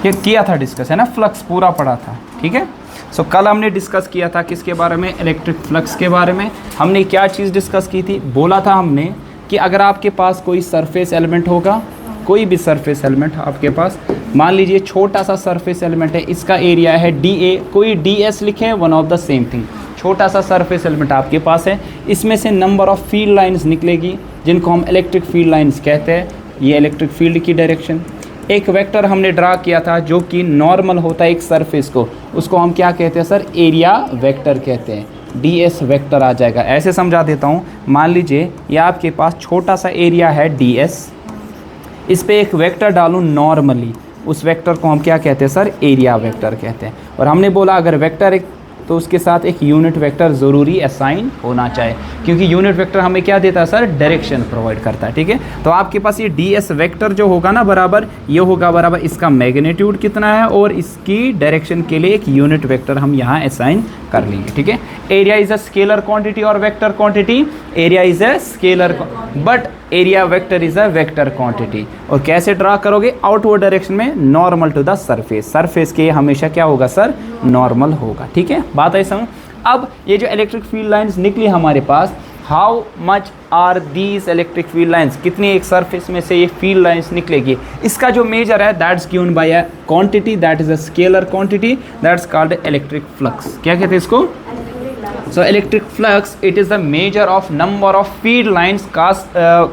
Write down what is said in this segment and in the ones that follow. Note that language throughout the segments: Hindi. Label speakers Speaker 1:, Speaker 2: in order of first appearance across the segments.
Speaker 1: ये किया था डिस्कस, है ना, फ्लक्स पूरा पढ़ा था, ठीक है। सो कल हमने डिस्कस किया था किसके बारे में, इलेक्ट्रिक फ्लक्स के बारे में। हमने क्या चीज़ डिस्कस की थी, बोला था हमने कि अगर आपके पास कोई सरफेस एलिमेंट होगा, कोई भी सरफेस एलिमेंट आपके पास, मान लीजिए छोटा सा सरफेस एलिमेंट है, इसका एरिया है DA, कोई DS लिखे, one of the same thing. छोटा सा सरफेस एलिमेंट आपके पास है, इसमें से नंबर ऑफ फील्ड लाइंस निकलेगी जिनको हम इलेक्ट्रिक फील्ड लाइंस कहते हैं। ये इलेक्ट्रिक फील्ड की डायरेक्शन। एक वेक्टर हमने ड्रा किया था जो कि नॉर्मल होता है एक सरफेस को, उसको हम क्या कहते हैं सर, एरिया वेक्टर कहते हैं। DS वेक्टर आ जाएगा। ऐसे समझा देता हूँ, मान लीजिए ये आपके पास छोटा सा एरिया है DS, इस पे एक वेक्टर डालूँ नॉर्मली, उस वेक्टर को हम क्या कहते हैं सर, एरिया वेक्टर कहते हैं। और हमने बोला अगर वेक्टर एक, तो उसके साथ एक यूनिट वेक्टर ज़रूरी असाइन होना चाहिए, क्योंकि यूनिट वेक्टर हमें क्या देता है सर, डायरेक्शन प्रोवाइड करता है, ठीक है। तो आपके पास ये DS वेक्टर जो होगा ना, बराबर ये होगा बराबर इसका मैग्नीट्यूड कितना है और इसकी डायरेक्शन के लिए एक यूनिट वेक्टर हम यहाँ असाइन कर लेंगे, ठीक है। Area is a scalar quantity और vector quantity, area is a scalar but area vector is a vector quantity. और कैसे ड्रा करोगे, आउटवर्ड डायरेक्शन में, normal to the surface, surface के हमेशा क्या होगा सर, नॉर्मल होगा, ठीक है। बात है समझ। अब ये जो इलेक्ट्रिक फील्ड लाइंस निकली हमारे पास, how much are these electric field lines, कितनी एक सरफेस में से ये फील्ड लाइंस निकलेगी, इसका जो मेजर है that's given by a quantity, that is a scalar quantity, that's called electric flux. क्या कहते हैं इसको, so electric flux, it is the measure of number of field lines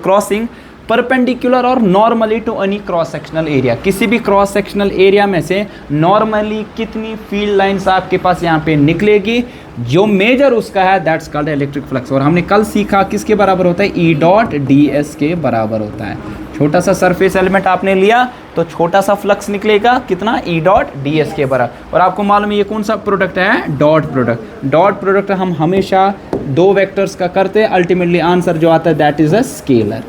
Speaker 1: crossing perpendicular और normally to any cross sectional area। किसी भी क्रॉस सेक्शनल एरिया में से नॉर्मली कितनी फील्ड लाइंस आपके पास यहाँ पे निकलेगी, जो मेजर उसका है दैट्स कॉल्ड इलेक्ट्रिक फ्लक्स। और हमने कल सीखा किसके बराबर होता है, E.ds के बराबर होता है। छोटा सा सरफेस एलिमेंट आपने लिया तो छोटा सा फ्लक्स निकलेगा कितना, E.ds के बराबर। और आपको मालूम है ये कौन सा प्रोडक्ट है, डॉट प्रोडक्ट। डॉट प्रोडक्ट हम हमेशा दो वेक्टर्स का करते हैं, अल्टीमेटली आंसर जो आता है दैट इज अ स्केलर,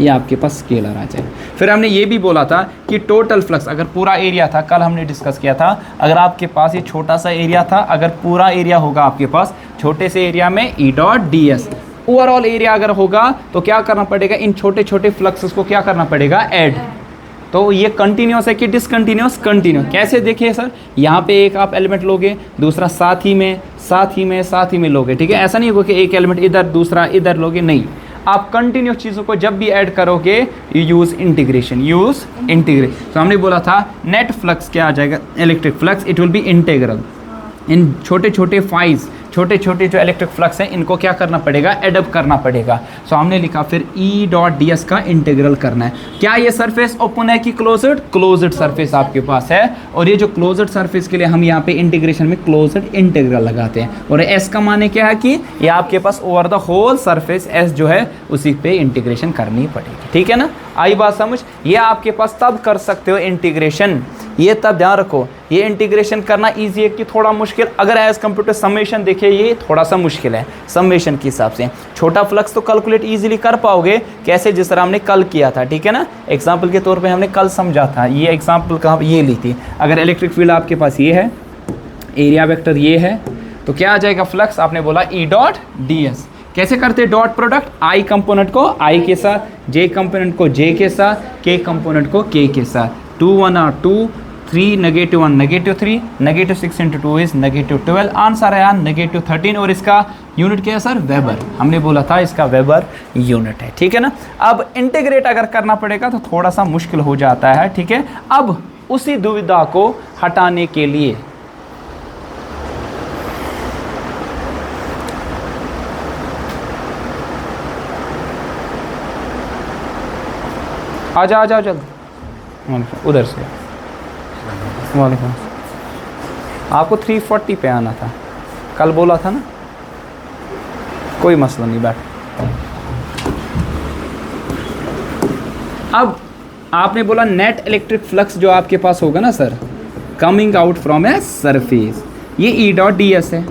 Speaker 1: ये आपके पास स्केलर आ जाए। फिर हमने ये भी बोला था कि टोटल फ्लक्स, अगर पूरा एरिया था, कल हमने डिस्कस किया था, अगर आपके पास ये छोटा सा एरिया था, अगर पूरा एरिया होगा आपके पास, छोटे से एरिया में E.ds, ओवरऑल एरिया अगर होगा तो क्या करना पड़ेगा, इन छोटे छोटे फ्लक्सेस को क्या करना पड़ेगा, ऐड। तो ये कंटिन्यूस है कि डिसकंटिन्यूस, कंटिन्यूस। कैसे देखिए सर, यहाँ पे एक आप एलिमेंट लोगे, दूसरा साथ ही में लोगे, ठीक है। ऐसा नहीं होगा कि एक एलिमेंट इधर दूसरा इधर लोगे, नहीं, आप कंटिन्यूस चीज़ों को जब भी ऐड करोगे यू यूज़ इंटीग्रेशन। तो हमने बोला था नेट फ्लक्स क्या आ जाएगा, electric flux, it will be integral. इन छोटे छोटे फाइज, छोटे छोटे जो इलेक्ट्रिक फ्लक्स हैं, इनको क्या करना पड़ेगा, एडअप करना पड़ेगा। सो हमने लिखा फिर E.ds का इंटीग्रल करना है। क्या ये सरफेस ओपन है कि क्लोज्ड, क्लोज्ड सरफेस आपके पास है, और ये जो क्लोज्ड सरफेस के लिए हम यहाँ पे इंटीग्रेशन में क्लोज्ड इंटीग्रल लगाते हैं। और S का माने क्या है कि ये आपके पास over the whole surface S जो है उसी पे इंटीग्रेशन करनी पड़ेगी, ठीक है ना। आई बात समझ। ये आपके पास तब कर सकते हो इंटीग्रेशन, ये तब ध्यान रखो, ये इंटीग्रेशन करना इजी है कि थोड़ा मुश्किल, अगर एज कंप्यूटर समेशन देखिए ये थोड़ा सा मुश्किल है समेशन के हिसाब से। छोटा फ्लक्स तो कैलकुलेट इजीली कर पाओगे, कैसे, जिस तरह हमने कल किया था, ठीक है ना। एग्जांपल के तौर पे हमने कल समझा था, ये एग्जांपल कहाँ ये ली थी। अगर इलेक्ट्रिक फील्ड आपके पास ये है, एरिया वेक्टर ये है, तो क्या आ जाएगा फ्लक्स, आपने बोला E.ds। कैसे करते हैं डॉट प्रोडक्ट, I कंपोनेंट को I के साथ, J कंपोनेंट को J के साथ, K कंपोनेंट को K के साथ। 2 1 are 2, 3 -1 -3, -6 × 2 इज -12, आंसर आया -13। और इसका यूनिट क्या है सर, वेबर। हमने बोला था इसका वेबर यूनिट है, ठीक है ना। अब इंटीग्रेट अगर करना पड़ेगा तो थोड़ा सा मुश्किल हो जाता है, ठीक है। अब उसी दुविधा को हटाने के लिए आ जाओ जल्द, उधर से। वालेकुम, आपको 340 पे आना था, कल बोला था ना, कोई मसला नहीं, बैठ। अब आपने बोला नेट इलेक्ट्रिक फ्लक्स जो आपके पास होगा ना sir, coming out from a surface, ये E.ds है।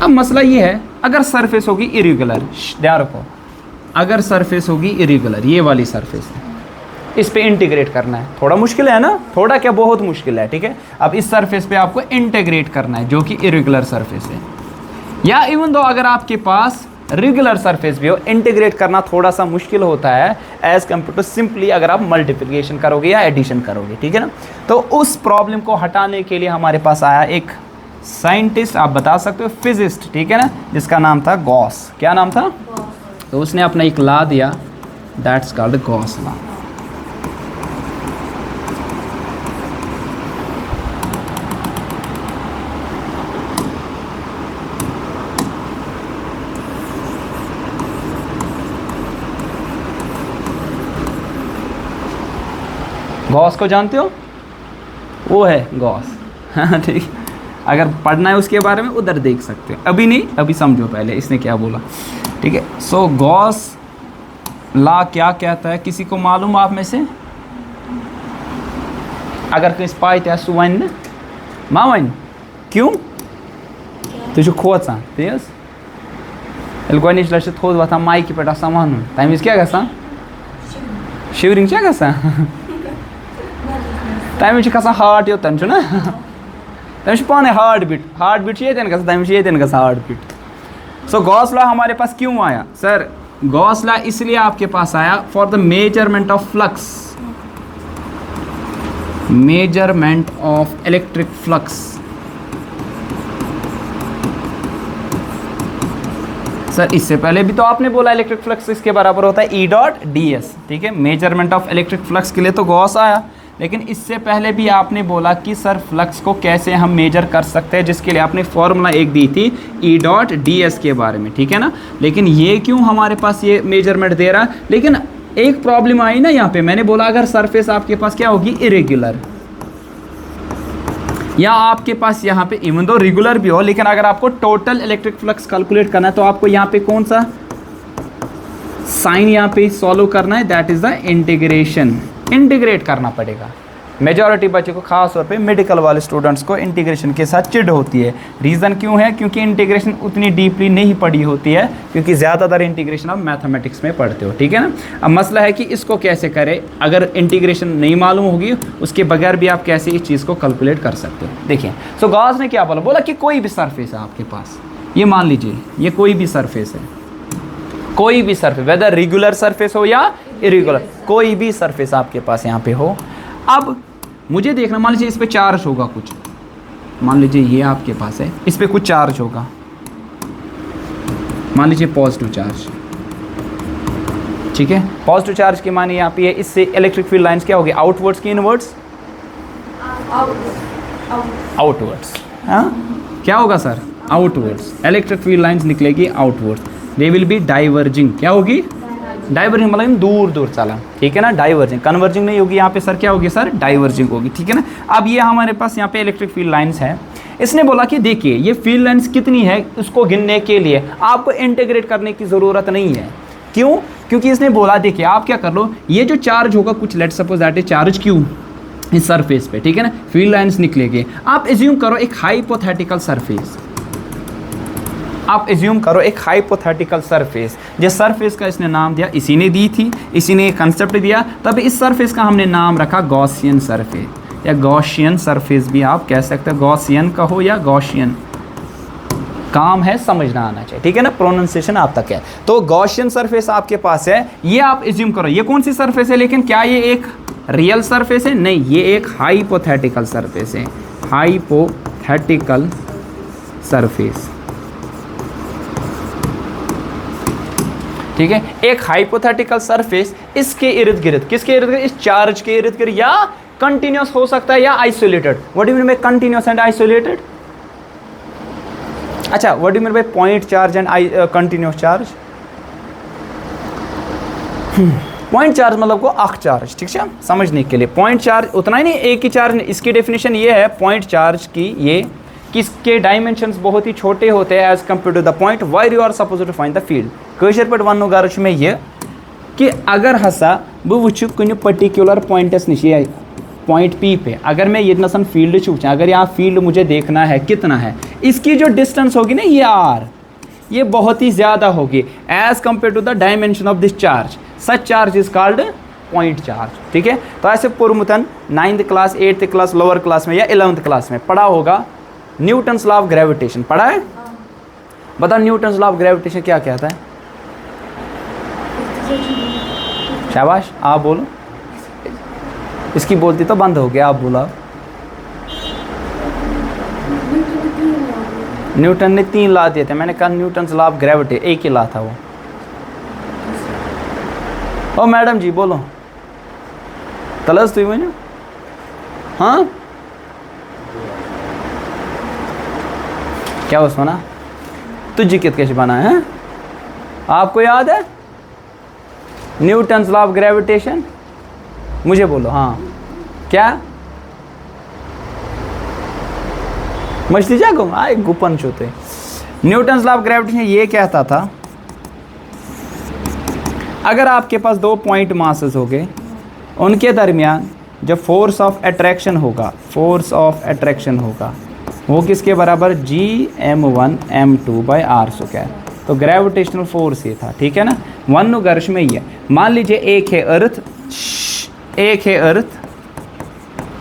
Speaker 1: अब मसला ये है, अगर सरफेस होगी इरेगुलर, ध्यान रखो, अगर सरफेस होगी इरेगुलर, ये वाली सरफेस है, इस पे इंटीग्रेट करना है, थोड़ा मुश्किल है ना, थोड़ा क्या बहुत मुश्किल है, ठीक है। अब इस सरफेस पे आपको इंटीग्रेट करना है जो कि इरेगुलर सरफेस है। या इवन दो अगर आपके पास रेगुलर सरफेस भी हो, इंटीग्रेट करना थोड़ा सा मुश्किल होता है एज कम्पेयर टू सिंपली अगर आप मल्टीप्लिकेशन करोगे या एडिशन करोगे, ठीक है ना। तो उस प्रॉब्लम को हटाने के लिए हमारे पास आया एक साइंटिस्ट, आप बता सकते हो फिजिस्ट, ठीक है ना, जिसका नाम था गॉस। क्या नाम था? तो उसने अपना एक लॉ दिया, that's called Gauss law. Gauss को जानते हो? वो है गॉस, हाँ ठीक। अगर पढ़ना है उसके बारे में उधर देख सकते हो, अभी नहीं, अभी समझो पहले इसने क्या बोला, ठीक है। सो गॉस लॉ क्या कहता है, किसी को मालूम आप में से? अगर कहीं पाए सु वन ना मा वन क्यों तुझ खोचान तेज गोच लट थोद वथान माइक पे वन तमिस क्या गसान शिवरिंग क्या गसान तमिस खसान हार्ट योतन ना तमिस पाने हार्ट बीट येन गसान तमिस येन गसान हार्ट बीट। सो गॉस लॉ हमारे पास क्यों आया सर? गॉस लॉ इसलिए आपके पास आया for the measurement of flux, measurement of electric flux. Sir इससे पहले भी तो आपने बोला इलेक्ट्रिक फ्लक्स इसके बराबर होता है ई डॉट डी एस, ठीक है। मेजरमेंट ऑफ इलेक्ट्रिक फ्लक्स के लिए तो गॉस आया, लेकिन इससे पहले भी आपने बोला कि सर फ्लक्स को कैसे हम मेजर कर सकते हैं, जिसके लिए आपने फॉर्मूला एक दी थी ई डॉट डी एस के बारे में, ठीक है ना। लेकिन ये क्यों हमारे पास ये मेजरमेंट दे रहा है? लेकिन एक प्रॉब्लम आई ना यहाँ पे, मैंने बोला अगर सरफेस आपके पास क्या होगी इरेगुलर, या आपके पास यहाँ पे इवन दो रेगुलर भी हो, लेकिन अगर आपको टोटल इलेक्ट्रिक फ्लक्स कैलकुलेट करना है तो आपको यहाँ पे कौन सा साइन यहाँ पे सॉल्व करना है, that is the integration. Integrate करना पड़ेगा। मेजॉरिटी बच्चों को खास तौर पे मेडिकल वाले स्टूडेंट्स को इंटीग्रेशन के साथ चिढ़ होती है। रीज़न क्यों है? क्योंकि इंटीग्रेशन उतनी डीपली नहीं पढ़ी होती है, क्योंकि ज़्यादातर इंटीग्रेशन आप मैथमेटिक्स में पढ़ते हो, ठीक है ना। अब मसला है कि इसको कैसे करें, अगर इंटीग्रेशन नहीं मालूम होगी उसके बगैर भी आप कैसे इस चीज़ को कैलकुलेट कर सकते हो। देखिए सो गॉस ने क्या बोला कि कोई भी सरफेस है आपके पास, ये मान लीजिए ये कोई भी सरफेस है, कोई भी सरफेस, वेदर रेगुलर सरफेस हो या इरेगुलर, कोई भी सरफेस आपके पास यहाँ पे हो। अब मुझे देखना, मान लीजिए इस पे चार्ज होगा कुछ, मान लीजिए ये आपके पास है, इस पे कुछ चार्ज होगा, मान लीजिए पॉजिटिव चार्ज, ठीक है। पॉजिटिव चार्ज के माने यहाँ पे है, इससे इलेक्ट्रिक फील्ड लाइंस क्या होगी, आउटवर्ड्स की इनवर्ड्स, आउटवर्ड्स, हाँ क्या होगा sir, outwards. Electric field lines निकलेगी outwards, they will be diverging, क्या होगी, डाइवर्जिंग मतलब दूर दूर चला, ठीक है ना। डाइवर्जिंग, कन्वर्जिंग नहीं होगी यहाँ पे सर, क्या होगी सर, डाइवर्जिंग होगी, ठीक है ना। अब ये हमारे पास यहाँ पे इलेक्ट्रिक फील्ड लाइंस है। इसने बोला कि देखिए ये फील्ड लाइंस कितनी है, उसको गिनने के लिए आपको इंटीग्रेट करने की ज़रूरत नहीं है। क्यों? क्योंकि इसने बोला देखिए आप क्या कर लो, ये जो चार्ज होगा कुछ, let suppose that is charge Q इस सरफेस पे, ठीक है ना, फील्ड लाइंस निकलेगी। आप एज्यूम करो एक हाइपोथेटिकल सरफेस, आप एज्यूम करो एक हाइपोथेटिकल सरफेस, जिस सरफेस का इसने नाम दिया, इसी ने दी थी, इसी ने एक कंसेप्ट दिया, तब इस सरफेस का हमने नाम रखा गॉसियन सरफेस, या गॉसियन सरफेस भी आप कह सकते हो, गॉसियन कहो या गॉसियन, काम है समझना आना चाहिए, ठीक है ना, प्रोनाउंसिएशन आप तक है। तो गॉसियन सरफेस आपके पास है, ये आप एज्यूम करो ये कौन सी सरफेस है, लेकिन क्या ये एक रियल सरफेस है? नहीं, ये एक हाइपोथेटिकल सरफेस है, हाइपोथेटिकल सरफेस, ठीक है। एक हाइपोथेटिकल सरफेस, इसके इर्द गिर्द, किसके इर्द गिर्द, इस चार्ज के इर्द गिर्द, या कंटिन्यूस हो सकता है या isolated. What do you mean by continuous and isolated? अच्छा, what do you mean by point charge and continuous charge? Point charge मतलब को अख चार्ज, ठीक है, समझने के लिए। पॉइंट चार्ज उतना ही नहीं, एक ही चार्ज, इसकी डेफिनेशन ये है पॉइंट चार्ज की, ये किसके डायमेंशंस बहुत ही छोटे होते हैं as compare to the point wire you are suppose to find the field. कशर पे वन गर्ज में ये कि अगर हसा बह वुचु कुछ पर्टिकुलर पॉइंटस नश, पॉइंट पी पे अगर मैं ये नसन फील्ड वुचान, अगर यहाँ फील्ड मुझे देखना है कितना है, इसकी जो डिस्टेंस होगी ना ये आर, ये बहुत ही ज़्यादा होगी as compare to the dimension of this charge. Such charge is called point charge, ठीक है। तो ऐसे पुरमुतन 9th class 8th class lower class में या 11th क्लास में पढ़ा होगा न्यूटन्स लॉ ऑफ ग्रेविटेशन, पढ़ा है। बता न्यूटन्स लॉ ऑफ ग्रेविटेशन क्या कहता है? शाबाश, आप बोलो। इसकी बोलती तो बंद हो गया, आप बोला। न्यूटन ने 3 लॉ दिए थे, मैंने कहा न्यूटन्स लॉ ऑफ ग्रेविटी, एक ही लॉ था वो। ओ मैडम जी बोलो, तलस हुई ना? हाँ क्या उसमें ना तुझी कित कैसे बना है? आपको याद है न्यूटन्स लॉ ऑफ ग्रेविटेशन? मुझे बोलो। हाँ क्या मछली जागो आए गुपन चोते। न्यूटन्स लॉ ऑफ ग्रेविटेशन ये कहता था, अगर आपके पास 2 पॉइंट मासेस हो गए, उनके दरमियान जो फोर्स ऑफ अट्रैक्शन होगा, फोर्स ऑफ अट्रैक्शन होगा वो किसके बराबर? Gm1 m2 by r square. तो ग्रेविटेशनल फोर्स ये था, ठीक है ना। वन गर्श में ही है। मान लीजिए एक है अर्थ, एक है अर्थ,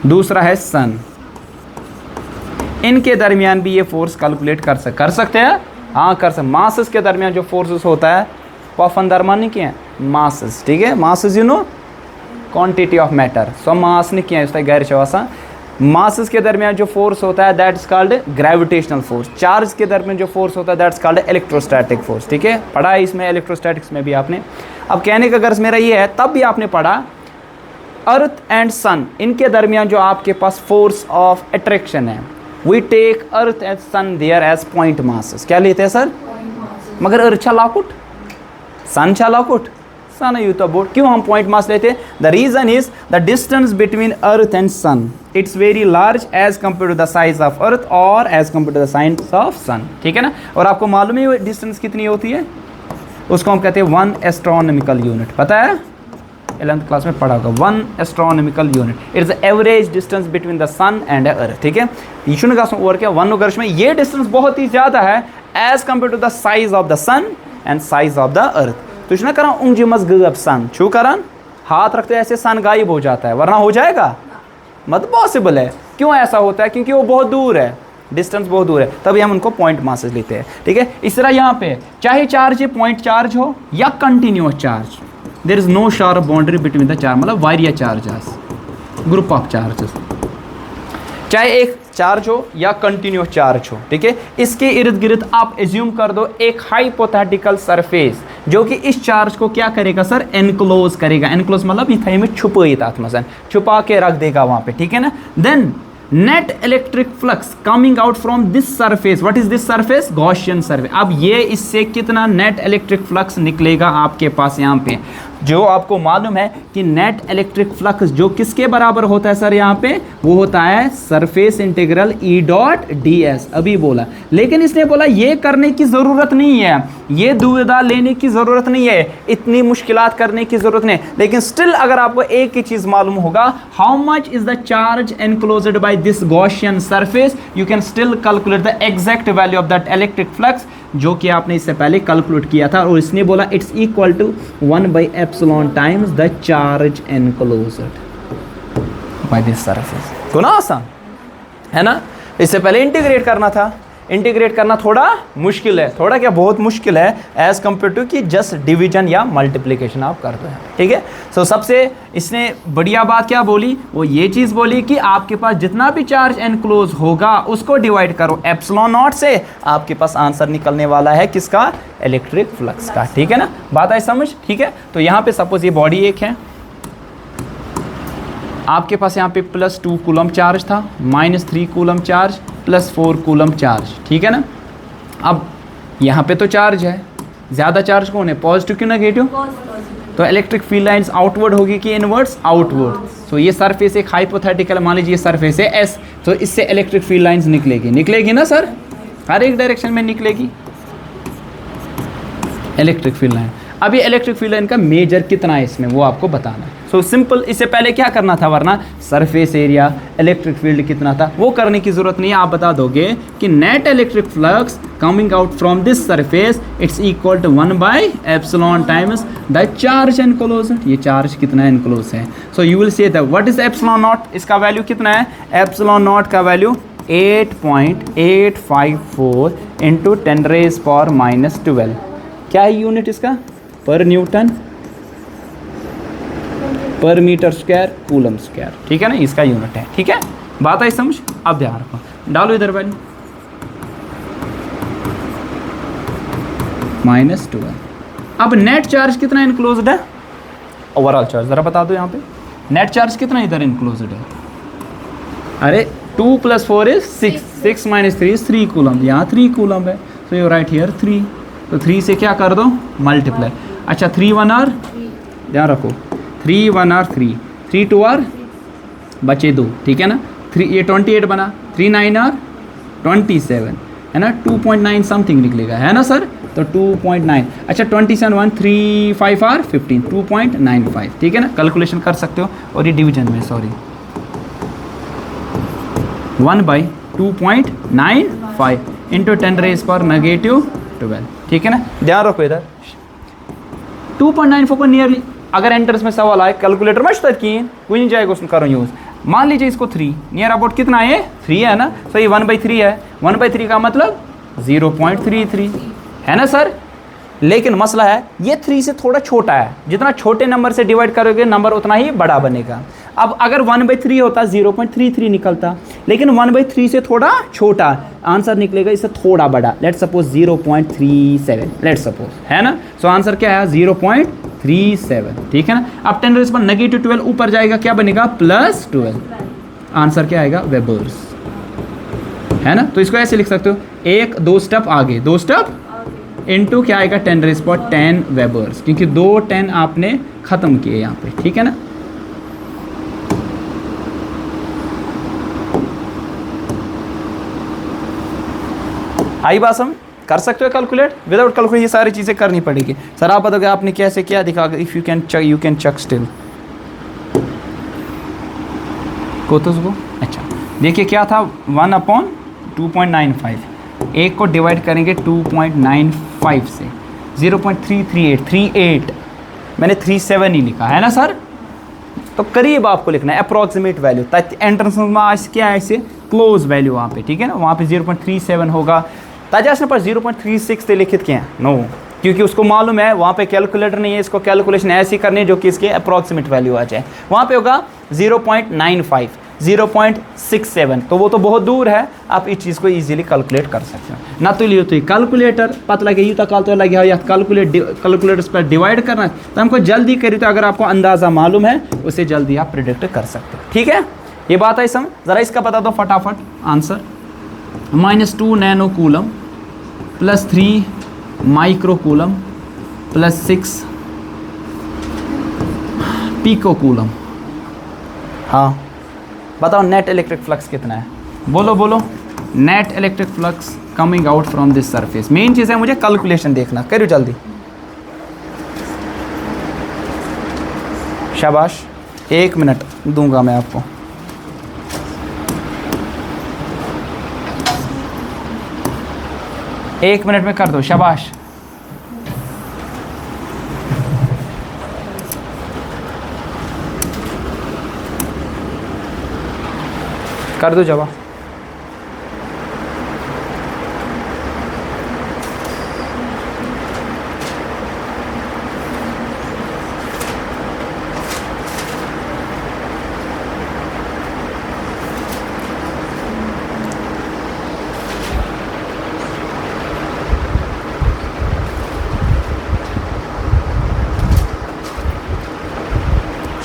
Speaker 1: दूसरा है सन, इनके दरमियान भी ये फोर्स कैलकुलेट कर सकते हैं। हाँ कर सकते। मासेस के दरमियान जो फोर्सेस होता है वो अपन दरमान नहीं किए हैं, मासेस, ठीक है। Masses you know quantity of matter, so mass नहीं किया है गैर चवासा। मासेस के दरमियान जो फोर्स होता है that's called gravitational force. Charge के दरमियान जो फोर्स होता है दैट्स कॉल्ड इलेक्ट्रोस्टैटिक फोर्स, ठीक है। पढ़ा है इसमें इलेक्ट्रोस्टैटिक्स में भी आपने। अब कहने का गर्ज मेरा ये है, तब भी आपने पढ़ा अर्थ एंड सन, इनके दरमियान जो आपके पास फोर्स ऑफ अट्रैक्शन है, we take earth and sun there as point masses. क्या लेते हैं सर? मगर अर्थ छलाकुट, सन छलाकुट, सन यू तो बोर्ड। क्यों हम पॉइंट मास लेते हैं? The reason is the distance between earth and sun, it's very large as compare to the size of earth और as compare to the size of sun, ठीक है ना। और आपको मालूम है डिस्टेंस कितनी होती है? उसको हम कहते हैं 1 एस्ट्रोनॉमिकल यूनिट। पता है 11th क्लास में पढ़ा होगा, 1 astronomical unit. It's the average distance between the sun and earth, ठीक है। ईशुन का और क्या 1 गर्श में ये डिस्टेंस बहुत ही ज़्यादा है as compare to the size of the sun and size of the earth. तो इसने करा उंगजी मस गब सन छू करन, हाथ रखते ऐसे सन गायब हो जाता है, वरना हो जाएगा मतलब पॉसिबल है। क्यों ऐसा होता है? क्योंकि वो बहुत दूर है, डिस्टेंस बहुत दूर है, तभी हम उनको पॉइंट मासेस लेते हैं, ठीक है। इस तरह यहाँ पे चाहे चार्ज पॉइंट चार्ज हो या continuous charge, there is no sharp boundary between the charge, मतलब वारिया चार्जेस, ग्रुप ऑफ चार्जेस, चाहे एक चार्ज हो या कंटिन्यूस चार्ज हो, ठीक है। इसके इर्द गिर्द आप एज्यूम कर दो एक हाइपोथेटिकल सरफेस जो कि इस चार्ज को क्या करेगा सर? एनक्लोज करेगा। एनक्लोज मतलब ये में छुपा के रख देगा वहां पे, ठीक है ना। Then net electric flux coming out from this surface, what is this surface? Gaussian surface. अब ये इससे कितना नेट इलेक्ट्रिक फ्लक्स निकलेगा आपके पास यहाँ पे, जो आपको मालूम है कि नेट इलेक्ट्रिक फ्लक्स जो किसके बराबर होता है सर? यहाँ पे वो होता है surface integral E dot D S. अभी बोला, लेकिन इसने बोला ये करने की ज़रूरत नहीं है, ये दुविधा लेने की ज़रूरत नहीं है, इतनी मुश्किलात करने की ज़रूरत नहीं। लेकिन स्टिल अगर आपको एक ही चीज़ मालूम होगा, how much is the charge enclosed by this Gaussian surface, you can still calculate the exact value of that electric flux, जो कि आपने इससे पहले कैलकुलेट किया था। और इसने बोला इट्स इक्वल टू 1/एप्सिलॉन times the charge enclosed by this surface. तो ना आसान है ना। इससे पहले इंटीग्रेट करना था, इंटीग्रेट करना थोड़ा मुश्किल है, थोड़ा क्या बहुत मुश्किल है एज कम्पेयर टू कि जस्ट डिवीजन या मल्टीप्लिकेशन आप करते हैं, ठीक है। सो सबसे इसने बढ़िया बात क्या बोली? वो ये चीज़ बोली कि आपके पास जितना भी चार्ज एनक्लोज होगा उसको डिवाइड करो एप्सिलॉन नॉट से, आपके पास आंसर निकलने वाला है किसका? इलेक्ट्रिक फ्लक्स का, ठीक है ना। बात आई समझ, ठीक है। तो यहाँ पे सपोज ये बॉडी एक है, आपके पास यहाँ पे +2 कूलम चार्ज था, -3 कूलम चार्ज, +4 कूलम चार्ज, ठीक है ना। अब यहाँ पे तो चार्ज है, ज़्यादा चार्ज कौन है? पॉजिटिव क्यों नेगेटिव? तो इलेक्ट्रिक फील्ड लाइंस आउटवर्ड होगी कि इनवर्ड्स? आउटवर्ड। तो ये सरफेस एक हाइपोथेटिकल, मान लीजिए सरफेस है एस, तो इससे इलेक्ट्रिक फील्ड लाइंस निकलेगी ना सर, हर एक डायरेक्शन में निकलेगी इलेक्ट्रिक फील्ड लाइन। अब ये इलेक्ट्रिक फील्ड लाइन का मेजर कितना है इसमें, वो आपको बताना है। सो सिंपल, इससे पहले क्या करना था, वरना सरफेस एरिया, इलेक्ट्रिक फील्ड कितना था वो करने की जरूरत नहीं है। आप बता दोगे कि net electric flux coming out from this surface it's equal to 1/एप्सिलॉन टाइम्स द चार्ज एनक्लोज्ड। ये चार्ज कितना एनक्लोज है? So you will say that what is epsilon naught, इसका वैल्यू कितना है? एप्सिलॉन नॉट का वैल्यू 8.854 इंटू 10⁻⁻12। क्या है यूनिट इसका? पर न्यूटन पर मीटर स्क्वायर कूलम स्क्वायर, ठीक है ना, इसका यूनिट है। ठीक है, बात आई समझ? अब ध्यान रखो, डालो इधर वैल्यू -12। अब नेट चार्ज कितना इनक्लोज्ड है? ओवरऑल चार्ज ज़रा बता दो यहाँ पे, नेट चार्ज कितना इधर इनक्लोज्ड है? अरे 2 + 4 इज 6, 6 - 3 इज 3 कूलम, यहाँ 3 कूलम है, सो यू राइट हियर 3, तो 3 से क्या कर दो? मल्टीप्लाई। अच्छा 3 1 आर, ध्यान रखो 3 1 आर 3, 3 2 आर बचे 2, ठीक है ना, 3 ये 28 बना, 3 9 आर 27 है ना, 2.9 समथिंग निकलेगा, है ना सर, तो 2.9। अच्छा 27 1 3 5 आर 15, 2.95, ठीक है ना, कैलकुलेशन कर सकते हो। और ये डिवीजन में सॉरी 1/2.95 इंटू 10⁻⁻12, ठीक है ना, ध्यान रखो इधर 2.94 को नियरली। अगर एंट्रेंस में सवाल आए कैलकुलेटर में शुरू किए कोई नहीं जाएगा, उसमें करो यूज़। मान लीजिए इसको 3 नियर अबाउट कितना है? 3 है ना, सो ये 1/3 है, 1/3 का मतलब 0.33 है ना सर। लेकिन मसला है ये 3 से थोड़ा छोटा है, जितना छोटे नंबर से डिवाइड करोगे नंबर उतना ही बड़ा बनेगा। अब अगर 1/3 होता 0.33 निकलता, लेकिन 1/3 से थोड़ा छोटा आंसर निकलेगा, इससे थोड़ा बड़ा, लेट्स सपोज 0.37, लेट्स सपोज, है ना। सो आंसर क्या है? 0.37, ठीक है ना। अब 10⁻⁻12 ऊपर जाएगा, क्या बनेगा? +12। आंसर क्या आएगा? वेबर्स, है ना। तो इसको ऐसे लिख सकते हो, 1 2 स्टेप आगे, 2 स्टेप इनटू क्या आएगा? 10⁻10 वेबर्स, क्योंकि 2 10 आपने खत्म किए यहाँ पे, ठीक है ना। आई बात समझ? कर सकते हो कैलकुलेट, विदाउट कैलकुलेट ये सारी चीज़ें करनी पड़ेगी। सर आप बताओगे आपने कैसे किया, दिखा, if you can check still को तो उसको। अच्छा देखिए क्या था, 1/2.95, एक को डिवाइड करेंगे 2.95 से, 0.338, मैंने 37 ही लिखा है ना सर। तो करीब आपको लिखना है अप्रॉक्सीमेट वैल्यू, ताकि एंट्रेंस में आज क्या है ऐसे क्लोज वैल्यू वहाँ पे, ठीक है ना। वहाँ पे 0.37 होगा, ताकि उसने पर 0.36 से लिखित किए हैं नो, क्योंकि उसको मालूम है वहाँ पे कैलकुलेटर नहीं है, इसको कैलकुलेशन ऐसी करनी है जो कि इसके अप्रॉक्सीमेट वैल्यू आ जाए। वहाँ पे होगा 0.95, 0.67, तो वो तो बहुत दूर है, आप इस चीज़ को इजीली कैलकुलेट कर सकते हो ना। तो लियो तो कैलकुलेटर पता लगे यूँ तक तो लगे या कैलकुलेटर्स पर डिवाइड करना, तो हमको जल्दी करिए, तो अगर आपको अंदाज़ा मालूम है उसे जल्दी आप प्रिडिक्ट कर सकते हो, ठीक है। ये बात है समझ? ज़रा इसका बता दो फटाफट answer. -2 nano coulomb +3 micro coulomb +6 pico coulomb. हाँ बताओ नेट इलेक्ट्रिक फ्लक्स कितना है? बोलो बोलो। Net electric flux coming out from this surface. मेन चीज़ है मुझे कैलकुलेशन देखना, करो जल्दी। शाबाश, 1 मिनट दूंगा मैं आपको। एक मिनट में कर दो, शाबाश। कर दो जवाब।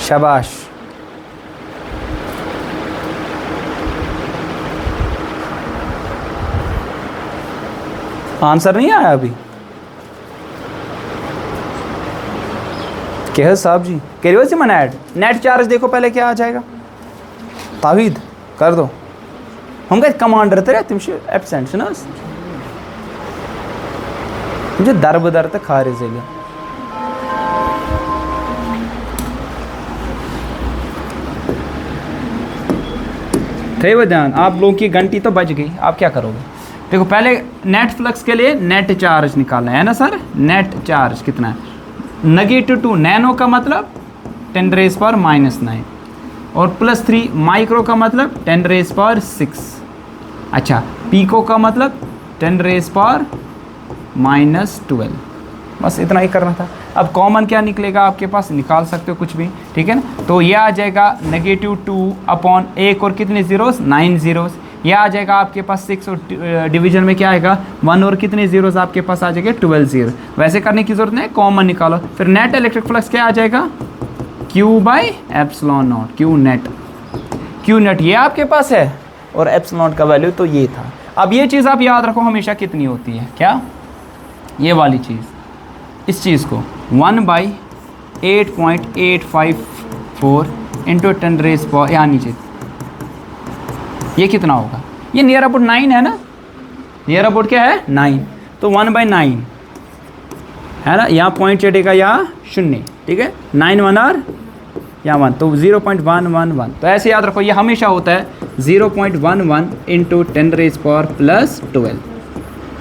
Speaker 1: शाबाश। आंसर नहीं आया अभी? कह साहब जी कह रहे हो ऐड नेट चार्ज देखो पहले क्या आ जाएगा। तावीद कर दो। हम कह कमांडर तेरे तुम एब्सेंट ना मुझे दर बदर तक खा रहे थे। थे वो ध्यान, आप लोगों की घंटी तो बज गई, आप क्या करोगे? देखो पहले नेट फ्लक्स के लिए नेट चार्ज निकालना है ना सर। नेट चार्ज कितना है? -2 नैनो का मतलब 10⁻⁻9 और +3 माइक्रो का मतलब 10⁻⁶। अच्छा, पिको का मतलब 10⁻⁻12, बस इतना ही करना था। अब कॉमन क्या निकलेगा आपके पास, निकाल सकते हो कुछ भी, ठीक है ना। तो ये आ जाएगा -2 अपॉन 1 और कितने ज़ीरोस, 9 ज़ीरोस। ये आ जाएगा आपके पास 6 और डिवीजन में क्या आएगा 1 और कितने ज़ीरोस आपके पास आ जाएंगे 12 ज़ीरो। वैसे करने की ज़रूरत नहीं, कॉमन निकालो। फिर नेट इलेक्ट्रिक फ्लक्स क्या आ जाएगा, Q/ε0, Q नेट ये आपके पास है और एप्सिलॉन का वैल्यू तो ये था। अब ये चीज़ आप याद रखो हमेशा कितनी होती है, क्या, ये वाली चीज़, इस चीज़ को 1/8.854 इंटू 10⁻, यहाँ नीचे ये कितना होगा, ये नियर अबाउट 9 है ना, नियर अबाउट क्या है 9, तो 1/9 है ना, यहाँ पॉइंट चढ़ेगा या 0, ठीक है, 9 1 और यहाँ 1, तो 0.111। तो ऐसे याद रखो, ये हमेशा होता है 0.11 इंटू 10⁻+12,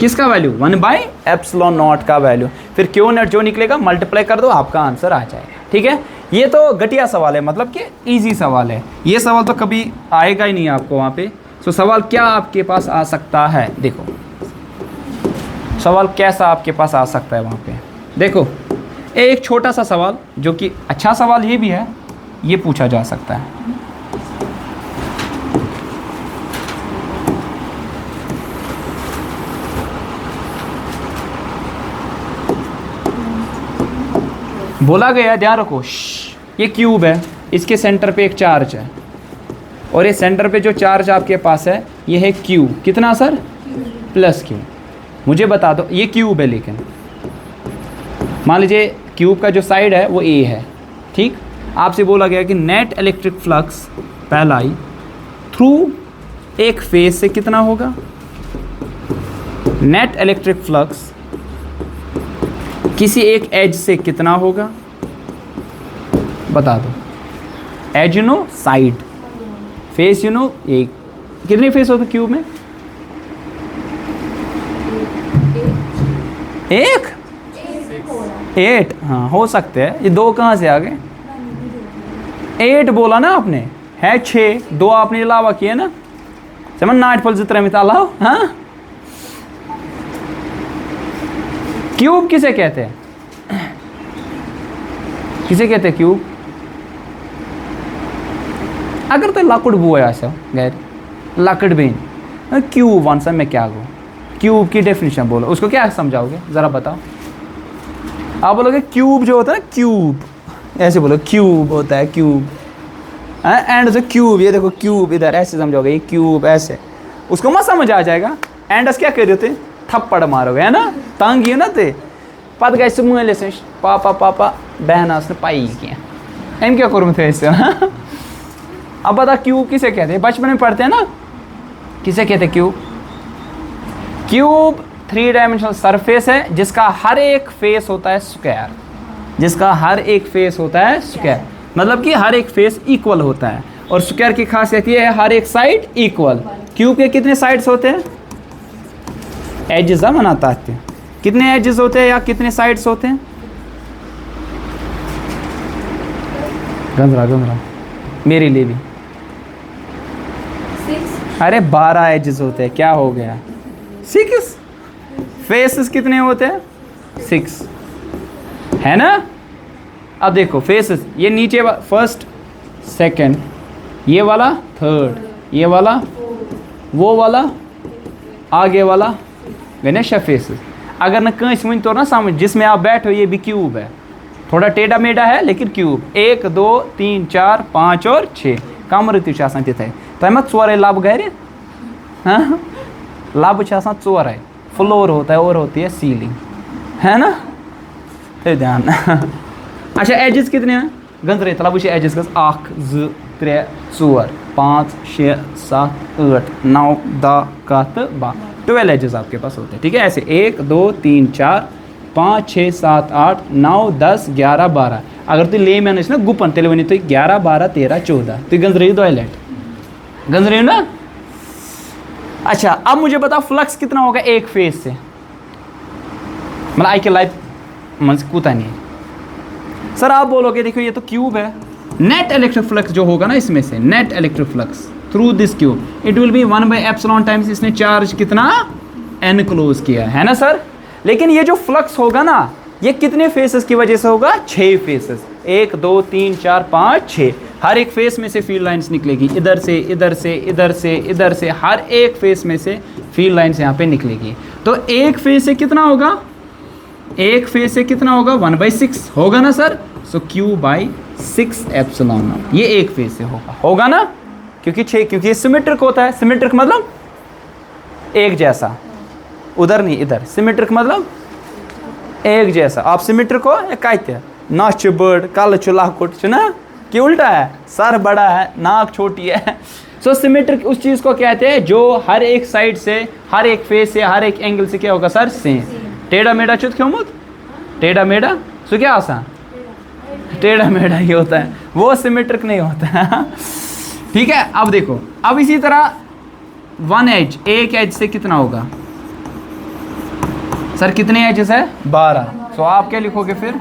Speaker 1: किसका वैल्यू 1/ε0 का वैल्यू। फिर क्यू नेट जो निकलेगा मल्टीप्लाई कर दो, आपका आंसर आ जाएगा, ठीक है। ये तो घटिया सवाल है, मतलब कि इजी सवाल है, ये सवाल तो कभी आएगा ही नहीं आपको वहाँ पे। सो सवाल क्या आपके पास आ सकता है, देखो सवाल कैसा आपके पास आ सकता है वहाँ पे, देखो एक छोटा सा सवाल जो कि अच्छा सवाल ये भी है, ये पूछा जा सकता है। बोला गया, ध्यान रखो, ये क्यूब है, इसके सेंटर पे एक चार्ज है और ये सेंटर पे जो चार्ज आपके पास है ये है क्यू, कितना सर, +Q। मुझे बता दो, ये क्यूब है, लेकिन मान लीजिए क्यूब का जो साइड है वो A है, ठीक। आपसे बोला गया कि नेट इलेक्ट्रिक फ्लक्स पहला ही थ्रू एक फेज से कितना होगा, नेट इलेक्ट्रिक फ्लक्स किसी एक एज से कितना होगा, बता दो। As you know, side, face you know, एक, कितने फेस होते क्यूब में, एक 8, हाँ हो सकते हैं, ये 2 कहाँ से आ गए, 8 बोला ना आपने, है 6, 2 आपने अलावा किए ना, समझ 8 फल जितना में तालाव, हाँ। क्यूब किसे कहते हैं, किसे कहते हैं क्यूब, अगर तो लाकुड़ बुआ ऐसा गैर लाकड़ बेन, क्यूब आंसर में क्या गो, क्यूब की डेफिनेशन बोलो, उसको क्या समझाओगे ज़रा बताओ। आप बोलोगे क्यूब जो होता है ना, क्यूब ऐसे बोलो, क्यूब होता है क्यूब, एंड जो क्यूब, ये देखो क्यूब इधर ऐसे समझोगे, ये क्यूब ऐसे, उसको मत समझ आ जाएगा। एंड क्या कर रहे थे, थप्पड़ मारोगे, है ना, तंग ही ना थे, पत गए सुमुले से पापा पापा बहना उसने पाई किया, एम क्या करूँ थे इससे। अब बता क्यूब किसे कहते हैं, बचपन में पढ़ते हैं ना, किसे कहते हैं क्यूब, क्यूब 3 डायमेंशनल सरफेस है जिसका हर एक फेस होता है स्क्वायर, जिसका हर एक फेस होता है स्क्वायर, मतलब कि हर एक फेस इक्वल होता है। और स्क्वायर की खासियत ये है हर एक साइड इक्वल। क्यूब के कितने साइड्स होते हैं, एजेस बनाता है, कितने एजेस होते हैं या कितने साइड्स होते हैं, गंदरा गंदरा मेरे लिए भी
Speaker 2: 6,
Speaker 1: अरे 12 एजेस होते हैं, क्या हो गया 6, फेसेस कितने होते हैं 6, है ना। अब देखो फेसेस, ये नीचे फर्स्ट सेकंड, ये वाला थर्ड, ये वाला वो वाला आगे वाला, गणेश फेसेस। अगर न कहीं वन तो ना समझ, जिसमें आप बैठो ये भी क्यूब है, थोड़ा टेढ़ा मेढ़ा है लेकिन क्यूब। 1 2 3 4 5 और 6 कमर थे तह मत 4 लब घर, हाँ लब 4 फ्लोर होता है और होती है सीलिंग, है ना, तो ध्यान। अच्छा एजेस कितने हैं, गंदरे तला वो एजेस 1 2 3 4 5 6 7 8 9 10 11 12 एजेस आपके पास होते हैं, ठीक है। ऐसे 1 2 3 4 5 6 7 8 9 10 11 12। अगर तु ले मैंने ना गुपन तेल वन तो 11 12 13 14 तो गंदरे 2 गंदरे ना। अच्छा अब मुझे बता फ्लक्स कितना होगा एक फेज से, मतलब आई के लाइफ मन कूता नहीं है। सर आप बोलोगे देखो ये तो क्यूब है, नेट इलेक्ट्रिक फ्लक्स जो होगा ना इसमें से, net electric flux through this cube, it will be 1/ε times, इसने चार्ज कितना एनक्लोज किया है ना सर। लेकिन ये जो फ्लक्स होगा ना, ये कितने फेसेस की वजह से होगा? 6 फेसेस, 1 2 3 4 5 6। हर एक फेस में से फील्ड लाइंस निकलेगी, इधर से इधर से इधर से इधर से, हर एक फेस में से फील्ड लाइंस यहाँ पे निकलेगी। तो एक फेस से कितना होगा? एक फेस से कितना होगा? 1/6 होगा ना सर। सो Q/6ε0 ये एक फेस से होगा ना, क्योंकि 6, क्योंकि ये सिमेट्रिक होता है। सिमेट्रिक मतलब एक जैसा, उधर नहीं इधर। सिमेट्रिक मतलब एक जैसा। आप सिमेट्रिक हो या कहते ना बड़ कल चुला कुट ना कि उल्टा है, सर बड़ा है नाक छोटी है। सो सिमेट्रिक उस चीज़ को कहते हैं जो हर एक साइड से, हर एक फेस से, हर एक एंगल से क्या होगा सर? सेम। टेढ़ा मेढ़ा चुत क्यों मुत, टेढ़ा मेढ़ा सो क्या आसान, टेढ़ा मेढ़ा ही होता है, वो सिमेट्रिक नहीं होता है। ठीक है, अब देखो, अब इसी तरह वन एज, एक एज से कितना होगा सर? कितने एजेस है? 12। सो आप क्या लिखोगे फिर?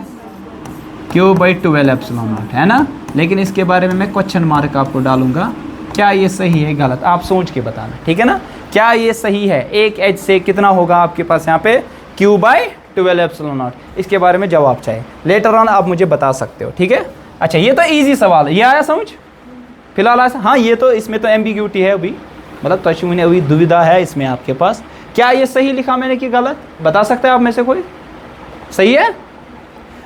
Speaker 1: Q/12ε0 है ना। लेकिन इसके बारे में मैं क्वेश्चन मार्क आपको डालूंगा, क्या ये सही है गलत, आप सोच के बताना, ठीक है ना। क्या ये सही है? एक एज से कितना होगा आपके पास यहाँ पे? Q/12ε0। इसके बारे में जवाब चाहिए, लेटर ऑन आप मुझे बता सकते हो, ठीक है। अच्छा, ये तो ईजी सवाल है, ये आया समझ फिलहाल ऐसा। हाँ, ये तो इसमें तो एम्बिग्यूटी है अभी, मतलब तशवीन अभी दुविधा है इसमें आपके पास। क्या ये सही लिखा मैंने कि गलत? बता सकते हैं आप में से कोई? सही है?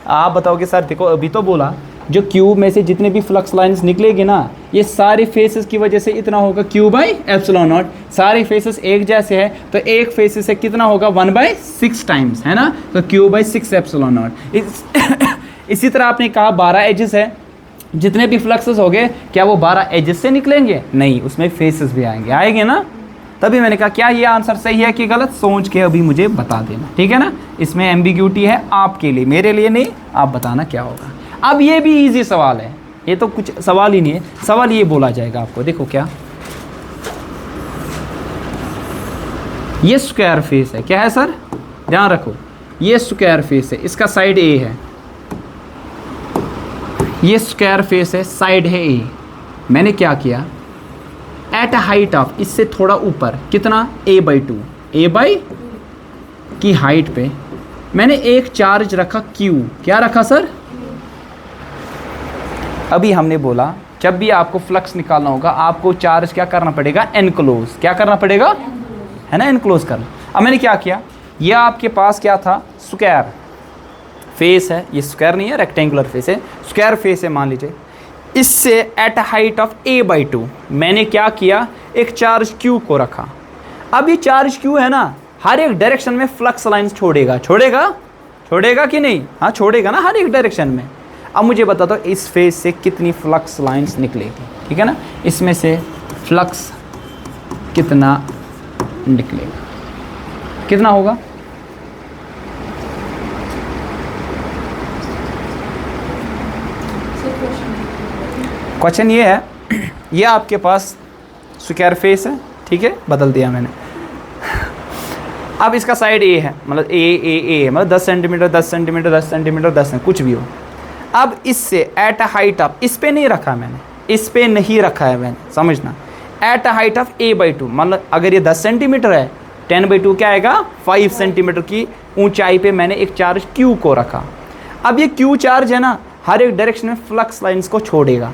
Speaker 1: आप बताओगे सर देखो अभी तो बोला जो क्यूब में से जितने भी फ्लक्स लाइंस निकलेगी ना, ये सारी फेसेस की वजह से इतना होगा Q/ε0। सारी फेसेस एक जैसे है तो एक फेसेस से कितना होगा? 1/6 टाइम्स, है ना। तो Q/6ε0। इसी तरह आपने कहा 12 एजेस है, जितने भी फ्लक्सेस हो गए क्या वो 12 एजेस से निकलेंगे? नहीं, उसमें फेसेस भी आएंगे ना। तभी मैंने कहा क्या ये आंसर सही है कि गलत, सोच के अभी मुझे बता देना, ठीक है ना। इसमें एम्बिग्यूटी है आपके लिए, मेरे लिए नहीं। आप बताना क्या होगा। अब ये भी इजी सवाल है, ये तो कुछ सवाल ही नहीं है। सवाल ये बोला जाएगा आपको, देखो क्या, ये स्क्वायर फेस है, क्या है सर? ध्यान रखो, ये स्क्वायर फेस है, इसका साइड ए है। ये स्क्वायर फेस है, साइड है ए। मैंने क्या किया, एट हाइट ऑफ, इससे थोड़ा ऊपर कितना? a/2, a/ की हाइट पे मैंने एक चार्ज रखा Q। क्या रखा सर? अभी हमने बोला जब भी आपको फ्लक्स निकालना होगा आपको चार्ज क्या करना पड़ेगा? एनक्लोज। क्या करना पड़ेगा? है ना, एनक्लोज करना। अब मैंने क्या किया, ये आपके पास क्या था? स्क्वायर फेस है, ये स्क्वायर नहीं है, रेक्टेंगुलर फेस है, स्क्वायर फेस है मान लीजिए। इससे एट हाइट ऑफ a/2 मैंने क्या किया? एक चार्ज Q को रखा। अब ये चार्ज Q है ना, हर एक डायरेक्शन में फ्लक्स लाइंस छोड़ेगा कि नहीं? हाँ छोड़ेगा ना, हर एक डायरेक्शन में। अब मुझे बता दो इस फेस से कितनी फ्लक्स लाइंस निकलेगी, ठीक है ना। इसमें से फ्लक्स कितना निकलेगा, कितना होगा? क्वेश्चन ये है, ये आपके पास स्क्वायर फेस है, ठीक है, बदल दिया मैंने। अब इसका साइड ए है, मतलब ए मतलब 10 सेंटीमीटर 10 सेंटीमीटर 10 सेंटीमीटर 10 कुछ भी हो। अब इससे एट हाइट ऑफ, इस पे नहीं रखा मैंने, इस पे नहीं रखा है मैंने, समझना। एट हाइट ऑफ a/2 मतलब अगर ये 10 सेंटीमीटर है, 10/2 क्या आएगा? 5 सेंटीमीटर की ऊंचाई पे मैंने एक चार्ज Q को रखा। अब ये Q चार्ज है ना, हर एक डायरेक्शन में फ्लक्स लाइंस को छोड़ेगा।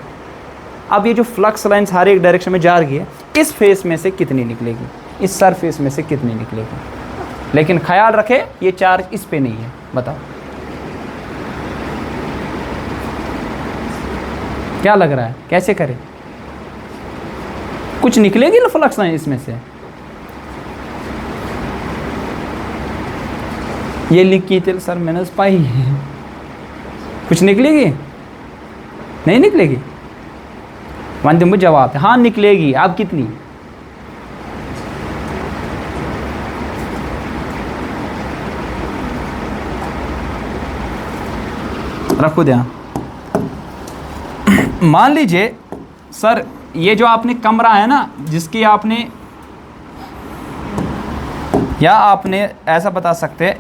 Speaker 1: अब ये जो फ्लक्स लाइंस हर एक डायरेक्शन में जा रही है, इस फेस में से कितनी निकलेगी? इस सरफेस में से कितनी निकलेगी? लेकिन ख्याल रखें ये चार्ज इस पे नहीं है। बताओ क्या लग रहा है, कैसे करें? कुछ निकलेगी ना फ्लक्स लाइन इसमें से? ये लिख की थी सर मैंने पाई, कुछ निकलेगी? नहीं निकलेगी? वन दिन जवाब है हाँ निकलेगी। अब कितनी? रखो ध्यान। मान लीजिए सर ये जो आपने कमरा है ना, जिसकी आपने, या आपने ऐसा बता सकते हैं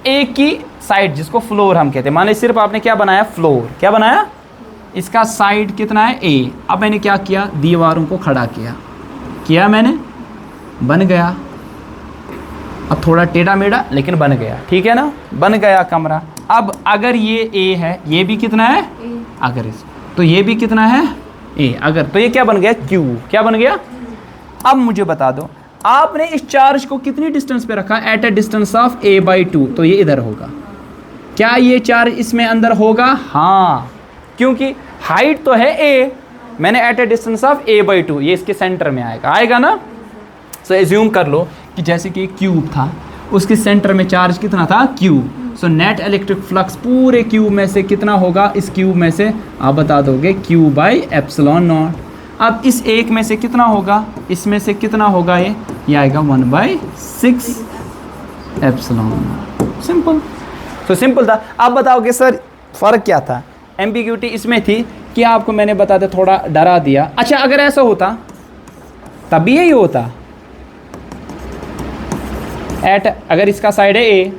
Speaker 1: एक की साइड जिसको फ्लोर हम कहते हैं, मान लीजिए सिर्फ आपने क्या बनाया? फ्लोर। क्या बनाया? इसका साइड कितना है? ए। अब मैंने क्या किया? दीवारों को खड़ा किया। किया मैंने, बन गया। अब थोड़ा टेढ़ा मेढ़ा लेकिन बन गया, ठीक है ना, बन गया कमरा। अब अगर ये A है, ये भी कितना है अगर इस, तो ये भी कितना है A, अगर, तो ये क्या बन गया Q, क्या बन गया। अब मुझे बता दो आपने इस चार्ज को कितनी डिस्टेंस पे रखा, eight A distance of A/2, तो ये इधर होगा। क्या ये चार्ज इसमें अंदर होगा, हाँ, क्योंकि हाइट तो है A, मैंने eight A distance of A/2, ये इसके सेंटर में आएगा, आएगा ना। सो एज्यूम कर लो कि जैसे कि क्यूब था, उसके सेंटर में चार्ज कितना था Q। So net electric flux पूरे क्यूब में से कितना होगा, इस क्यूब में से आप बता दोगे Q/ε0। अब इस एक में से कितना होगा, इसमें से कितना होगा, ये आएगा 1/6 ε0। सिंपल, तो सिंपल था। अब बताओगे सर फ़र्क क्या था, एम्बिग्यूटी इसमें थी कि आपको मैंने बता दिया, थोड़ा डरा दिया। अच्छा अगर ऐसा होता तब भी यही होता, अगर इसका साइड है A,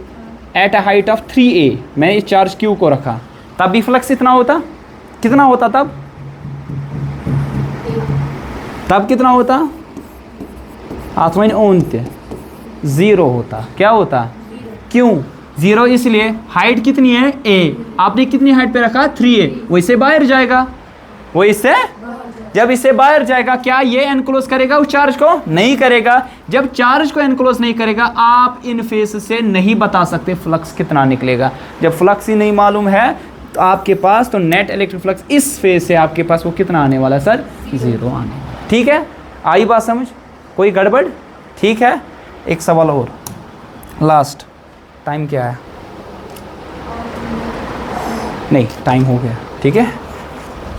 Speaker 1: at a height of 3A, मैं इस चार्ज Q को रखा, तब भी फ्लक्स इतना होता, कितना होता तब कितना होता, हाथ में ओनते 0 होता। क्या होता, क्यों 0, इसलिए हाइट कितनी है A, आपने कितनी हाइट पे रखा 3A, वो इससे बाहर जाएगा, वो इससे, जब इससे बाहर जाएगा क्या ये एनक्लोज करेगा उस चार्ज को, नहीं करेगा। जब चार्ज को एनक्लोज नहीं करेगा, आप इन फेस से नहीं बता सकते फ्लक्स कितना निकलेगा। जब फ्लक्स ही नहीं मालूम है तो आपके पास, तो नेट इलेक्ट्रिक फ्लक्स इस फेस से आपके पास वो कितना आने वाला है सर, 0 आने वाला। ठीक है, आई बात समझ, कोई गड़बड़, ठीक है। एक सवाल और, लास्ट, टाइम क्या है, नहीं टाइम हो गया, ठीक है।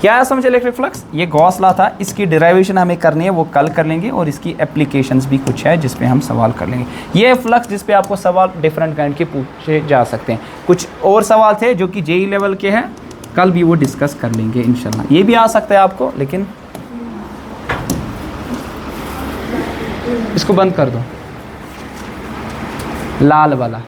Speaker 1: क्या है समझ इलेक्ट्रिक फ्लक्स, ये गॉस लॉ था, इसकी डेरिवेशन हमें करनी है, वो कल कर लेंगे, और इसकी एप्लीकेशंस भी कुछ है जिस पे हम सवाल कर लेंगे। ये फ्लक्स जिस पे आपको सवाल डिफरेंट काइंड के पूछे जा सकते हैं। कुछ और सवाल थे जो कि जेई लेवल के हैं, कल भी वो डिस्कस कर लेंगे इंशाल्लाह। ये भी आ सकता है आपको, लेकिन इसको बंद कर दो, लाल वाला।